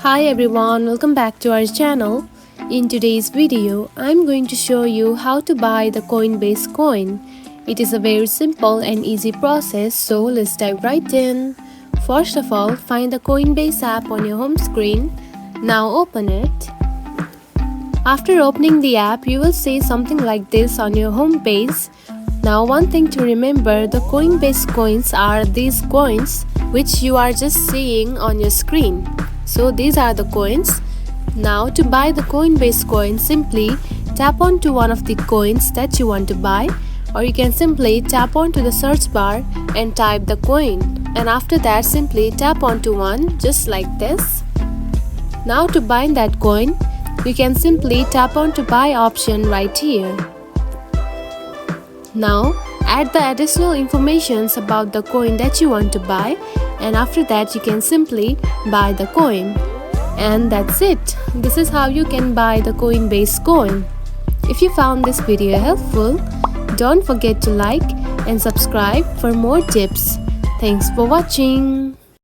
Hi everyone, welcome back to our channel. In today's video, I'm going to show you how to buy the Coinbase coin. It is a very simple and easy process, so let's dive right in. First of all, find the Coinbase app on your home screen. Now open it. After opening the app, you will see something like this on your home page. Now one thing to remember, the Coinbase coins are these coins which you are just seeing on your screen. So these are the coins. Now to buy the Coinbase coin, simply tap onto one of the coins that you want to buy, or you can simply tap onto the search bar and type the coin, and after that simply tap onto one just like this. Now to buy that coin, you can simply tap onto buy option right here. Now add the additional informations about the coin that you want to buy, and after that you can simply buy the coin. And that's it. This is how you can buy the Coinbase coin. If you found this video helpful, don't forget to like and subscribe for more tips. Thanks for watching.